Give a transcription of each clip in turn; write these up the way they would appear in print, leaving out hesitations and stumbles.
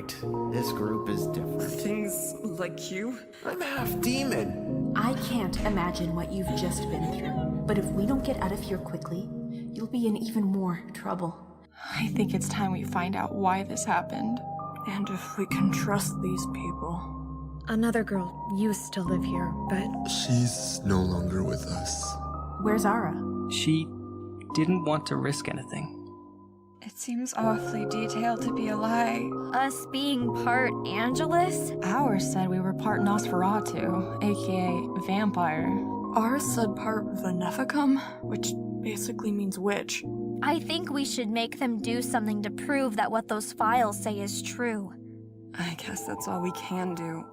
right. This group is different. Things like you? I'm half demon. I can't imagine what you've just been through, but if we don't get out of here quickly, you'll be in even more trouble. I think it's time we find out why this happened. And if we can trust these people. Another girl used to live here, but She's no longer with us. Where's Ara? She didn't want to risk anything. It seems awfully detailed to be a lie. Us being part Angelus? Ours said we were part Nosferatu, aka vampire. Ours said part Veneficum, which basically means witch. I think we should make them do something to prove that what those files say is true. I guess that's all we can do.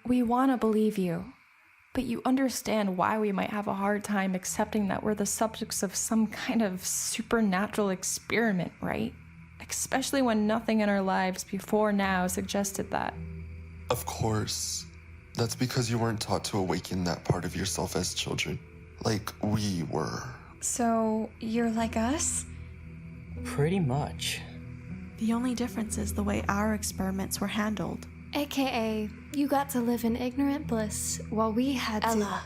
We want to believe you, but you understand why we might have a hard time accepting that we're the subjects of some kind of supernatural experiment, right? Especially when nothing in our lives before now suggested that. Of course. That's because you weren't taught to awaken that part of yourself as children, like we were. So, you're like us? Pretty much. The only difference is the way our experiments were handled. AKA, you got to live in ignorant bliss while we had Ella.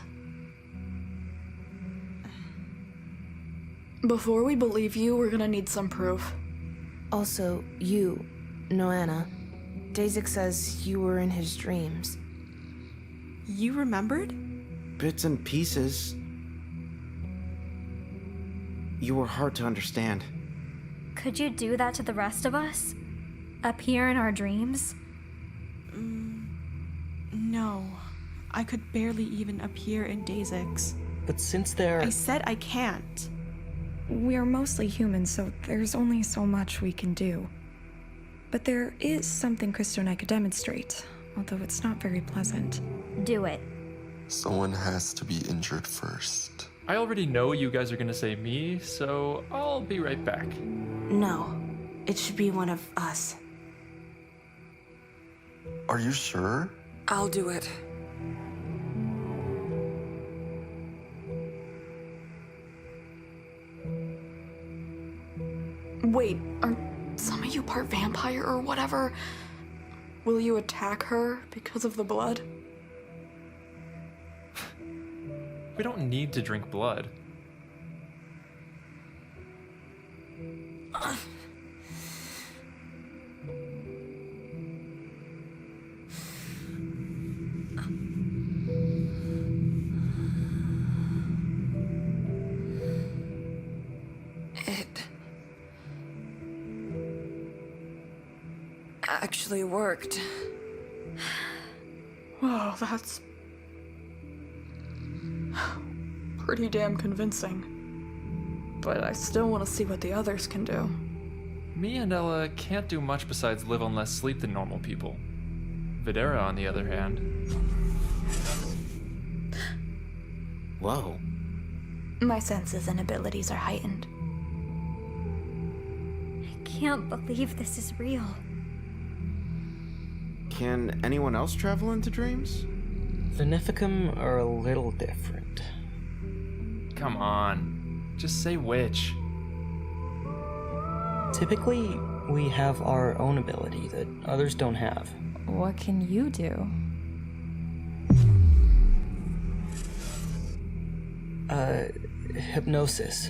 Before we believe you, we're gonna need some proof. Also, you, Noanna. Dazik says you were in his dreams. You remembered? Bits and pieces. You were hard to understand. Could you do that to the rest of us? Appear in our dreams? No. I could barely even appear in Dazik's. But since they're... I said I can't. We're mostly human, so there's only so much we can do. But there is something Crystal and I could demonstrate, although it's not very pleasant. Do it. Someone has to be injured first. I already know you guys are gonna say me, so I'll be right back. No. It should be one of us. Are you sure? I'll do it. Wait, aren't some of you part vampire or whatever? Will you attack her because of the blood? We don't need to drink blood. It actually worked. Whoa, that's pretty damn convincing. But I still want to see what the others can do. Me and Ella can't do much besides live on less sleep than normal people. Videra, on the other hand. Whoa. My senses and abilities are heightened. I can't believe this is real. Can anyone else travel into dreams? Veneficum are a little different. Come on, just say which. Typically, we have our own ability that others don't have. What can you do? Hypnosis.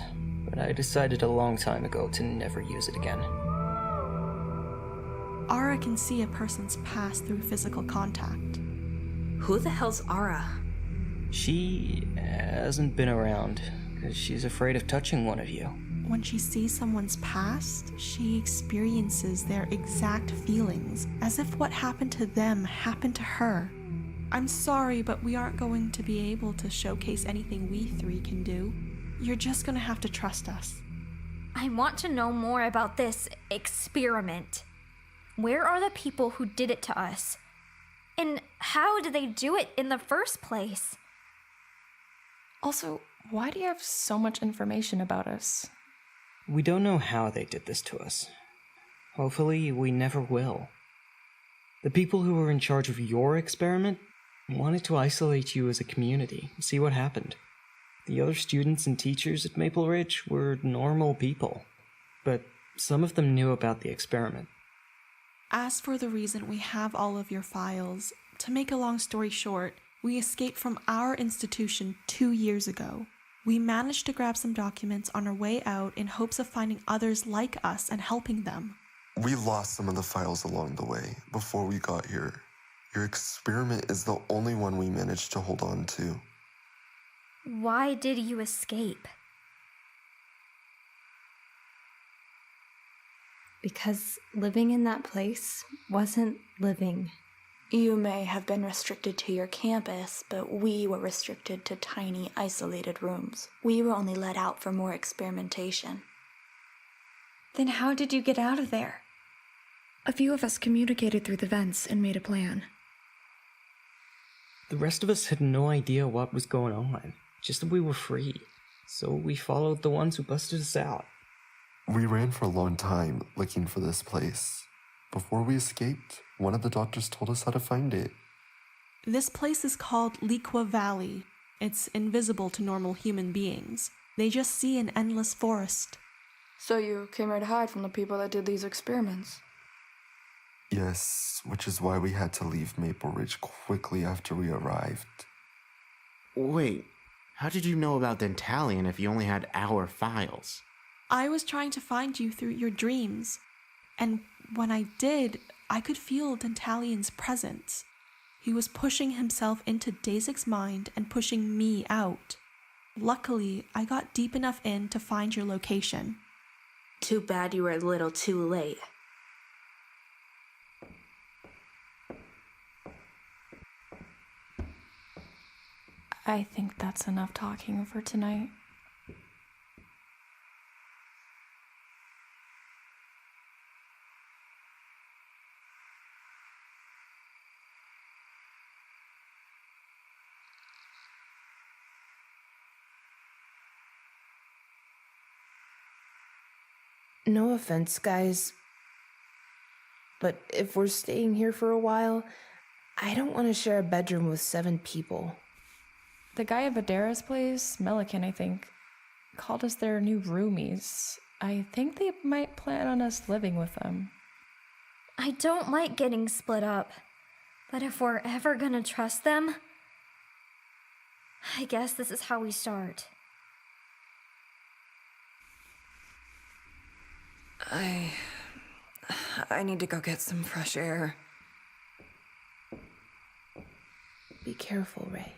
But I decided a long time ago to never use it again. Ara can see a person's past through physical contact. Who the hell's Ara? She hasn't been around, because she's afraid of touching one of you. When she sees someone's past, she experiences their exact feelings, as if what happened to them happened to her. I'm sorry, but we aren't going to be able to showcase anything we three can do. You're just gonna have to trust us. I want to know more about this experiment. Where are the people who did it to us? And how did they do it in the first place? Also, why do you have so much information about us? We don't know how they did this to us. Hopefully, we never will. The people who were in charge of your experiment wanted to isolate you as a community, see what happened. The other students and teachers at Maple Ridge were normal people. But Some of them knew about the experiment. As for the reason we have all of your files, to make a long story short, we escaped from our institution 2 years ago. We managed to grab some documents on our way out in hopes of finding others like us and helping them. We lost some of the files along the way before we got here. Your experiment is the only one we managed to hold on to. Why did you escape? Because living in that place wasn't living. You may have been restricted to your campus, but we were restricted to tiny, isolated rooms. We were only let out for more experimentation. Then how did you get out of there? A few of us communicated through the vents and made a plan. The rest of us had no idea what was going on, just that we were free. So we followed the ones who busted us out. We ran for a long time looking for this place. Before we escaped, one of the doctors told us how to find it. This place is called Liqui Valley. It's invisible to normal human beings. They just see an endless forest. So you came here to hide from the people that did these experiments? Yes, which is why we had to leave Maple Ridge quickly after we arrived. Wait, how did you know about Dentalion if you only had our files? I was trying to find you through your dreams. And when I did, I could feel Dentalion's presence. He was pushing himself into Dazic's mind and pushing me out. Luckily, I got deep enough in to find your location. Too bad you were a little too late. I think that's enough talking for tonight. No offense, guys, but if we're staying here for a while, I don't want to share a bedroom with 7 people. The guy at Videra's place, Melican, I think, called us their new roomies. I think they might plan on us living with them. I don't like getting split up, but if we're ever gonna trust them, I guess this is how we start. I need to go get some fresh air. Be careful, Ray.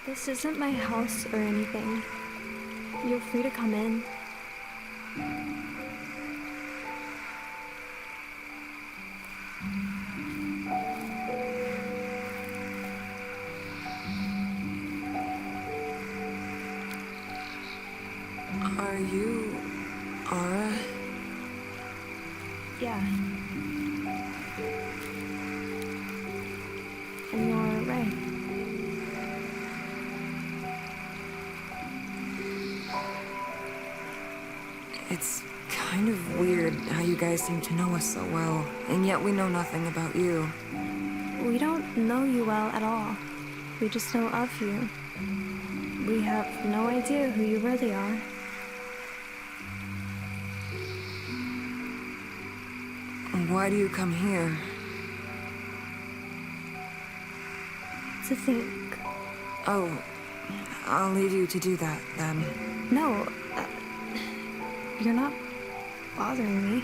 This isn't my house or anything. You're free to come in. Are you Ara? Yeah. And you're Ray. It's kind of weird how you guys seem to know us so well, and yet we know nothing about you. We don't know you well at all. We just know of you. We have no idea who you really are. Why do you come here? To think. Oh, I'll leave you to do that, then. No, you're not bothering me.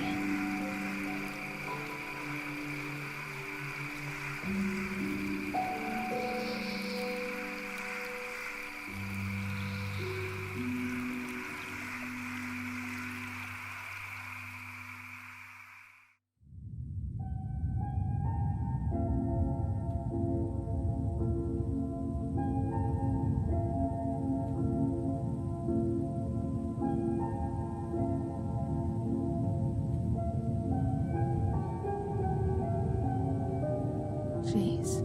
Jeez.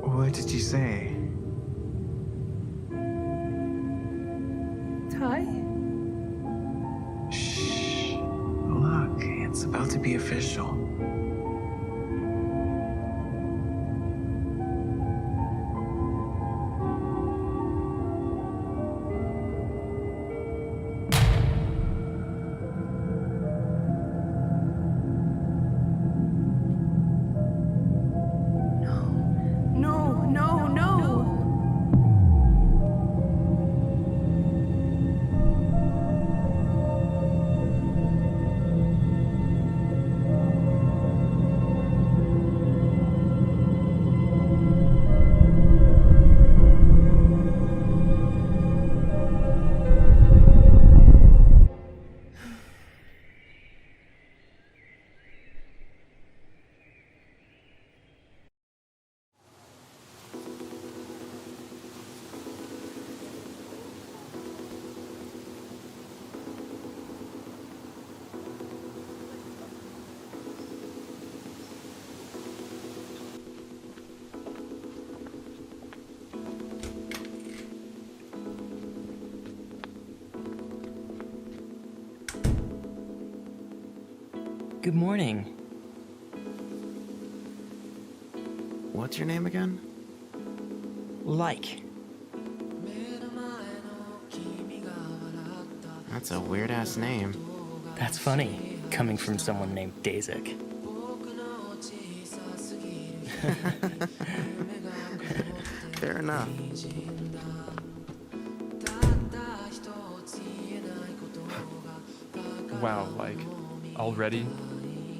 What did you say? Ty? Shh. Look, it's about to be official. Good morning. What's your name again? Like. That's a weird-ass name. That's funny, coming from someone named Dazik. Fair enough. Wow, like, already?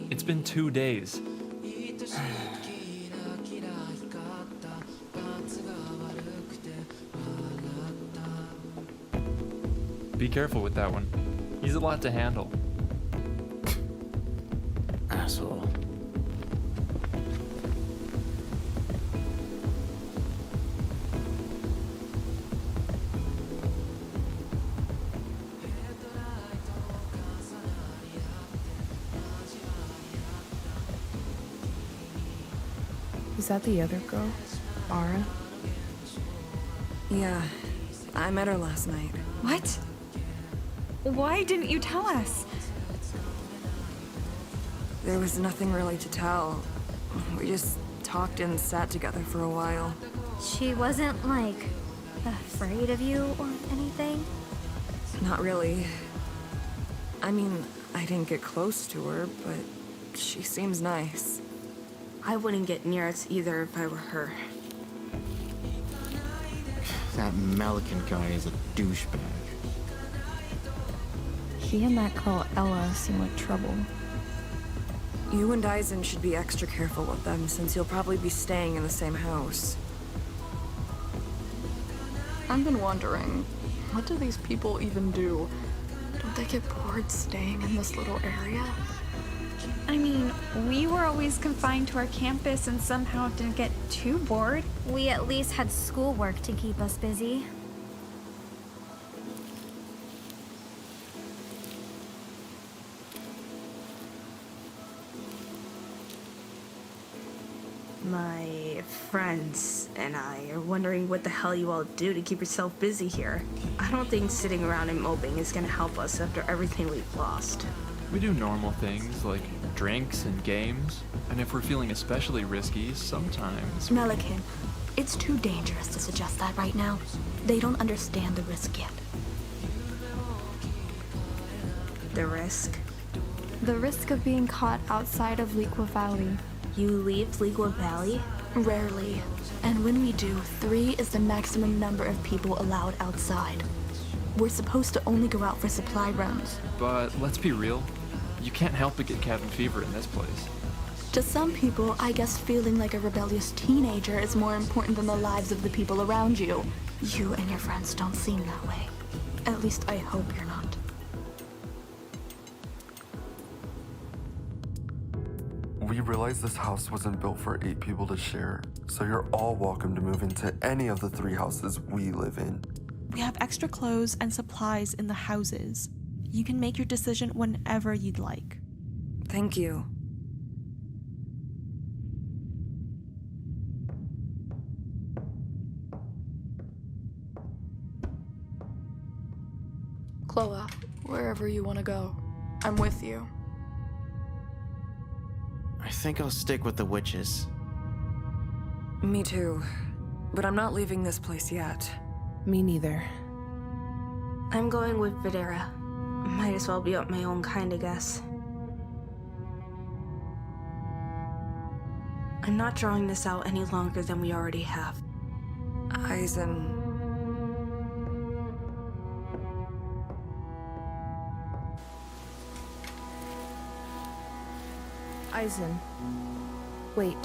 It's been 2 days. Be careful with that one. He's a lot to handle. Asshole. Is that the other girl? Ara? Yeah, I met her last night. What? Why didn't you tell us? There was nothing really to tell. We just talked and sat together for a while. She wasn't, like, afraid of you or anything? Not really. I mean, I didn't get close to her, but she seems nice. I wouldn't get near us either if I were her. That Melican guy is a douchebag. He and that girl Ella seem like trouble. You and Eisen should be extra careful with them, since you'll probably be staying in the same house. I've been wondering, what do these people even do? Don't they get bored staying in this little area? I mean, we were always confined to our campus and somehow didn't get too bored. We at least had schoolwork to keep us busy. My friends and I are wondering what the hell you all do to keep yourself busy here. I don't think sitting around and moping is gonna help us after everything we've lost. We do normal things like drinks and games, and if we're feeling especially risky, sometimes... Melican, it's too dangerous to suggest that right now. They don't understand the risk yet. The risk? The risk of being caught outside of Liqui Valley. You leave Liqui Valley? Rarely. And when we do, 3 is the maximum number of people allowed outside. We're supposed to only go out for supply runs. But let's be real, you can't help but get cabin fever in this place. To some people, I guess feeling like a rebellious teenager is more important than the lives of the people around you. You and your friends don't seem that way. At least I hope you're not. We realized this house wasn't built for 8 people to share, so you're all welcome to move into any of the 3 houses we live in. We have extra clothes and supplies in the houses. You can make your decision whenever you'd like. Thank you. Chloe, wherever you want to go, I'm with you. I think I'll stick with the witches. Me too. But I'm not leaving this place yet. Me neither. I'm going with Videra. Might as well be up my own kind, I guess. I'm not drawing this out any longer than we already have. Eisen. Eisen. Wait.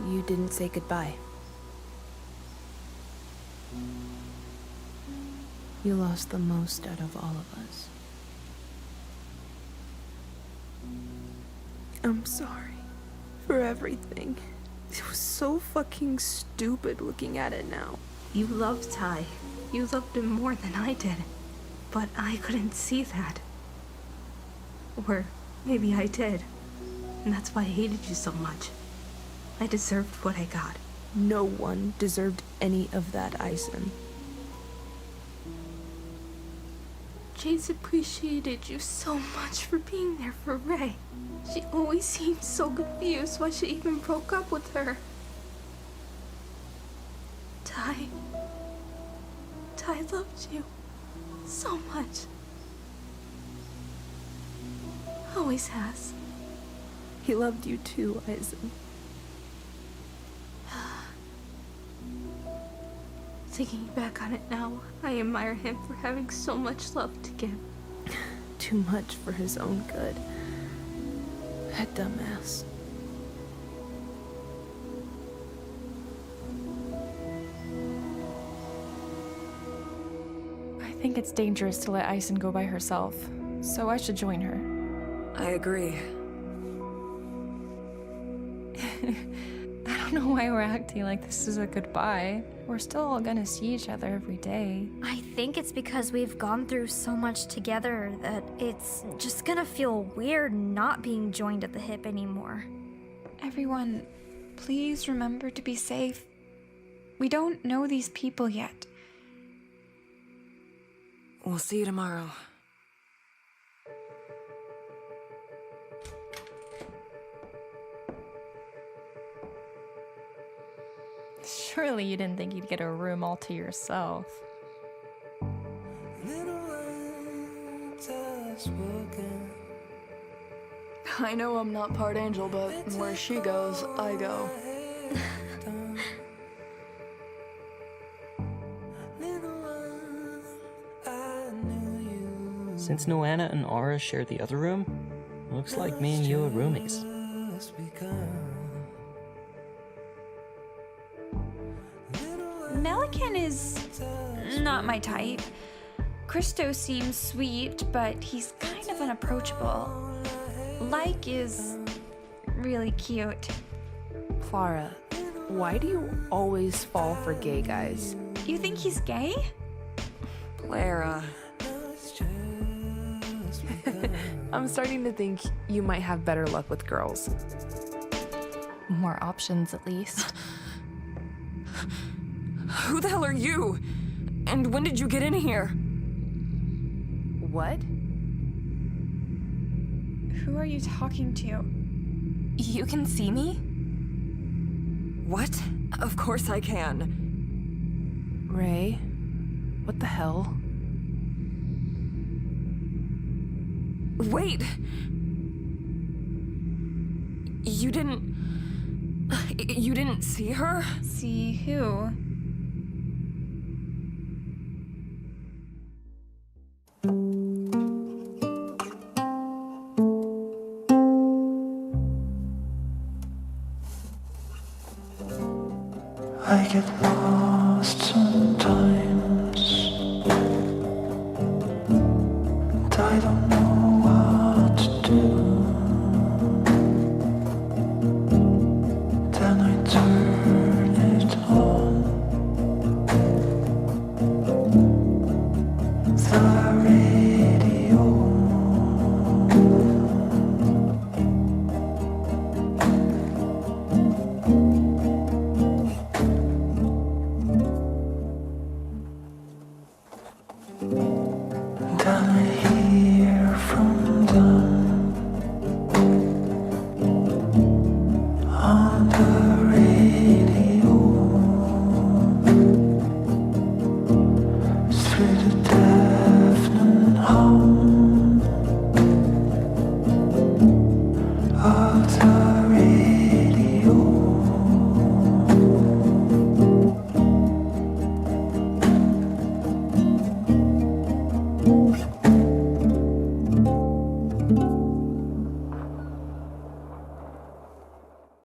You didn't say goodbye. You lost the most out of all of us. I'm sorry for everything. It was so fucking stupid looking at it now. You loved Ty. You loved him more than I did. But I couldn't see that. Or maybe I did. And that's why I hated you so much. I deserved what I got. No one deserved any of that, Eisen. Jace appreciated you so much for being there for Ray. She always seemed so confused why she even broke up with her. Ty loved you so much. Always has. He loved you too, Eisen. Thinking back on it now, I admire him for having so much love to give. Too much for his own good. That dumbass. I think it's dangerous to let Eisen go by herself, so I should join her. I agree. I don't know why we're acting like this is a goodbye. We're still all gonna see each other every day. I think it's because we've gone through so much together that it's just gonna feel weird not being joined at the hip anymore. Everyone, please remember to be safe. We don't know these people yet. We'll see you tomorrow. Surely you didn't think you'd get a room all to yourself. I know I'm not part angel, but where she goes, I go. Since Noanna and Aura share the other room, looks like me and you are roomies. Melican is not my type. Christo seems sweet, but he's kind of unapproachable. Like is really cute. Clara, why do you always fall for gay guys? You think he's gay? Clara. I'm starting to think you might have better luck with girls. More options, at least. Who the hell are you? And when did you get in here? What? Who are you talking to? You can see me? What? Of course I can. Ray, what the hell? Wait! You didn't see her? See who? I get lost sometimes, and I don't know what to do. Then I turn it on, the radio. Thank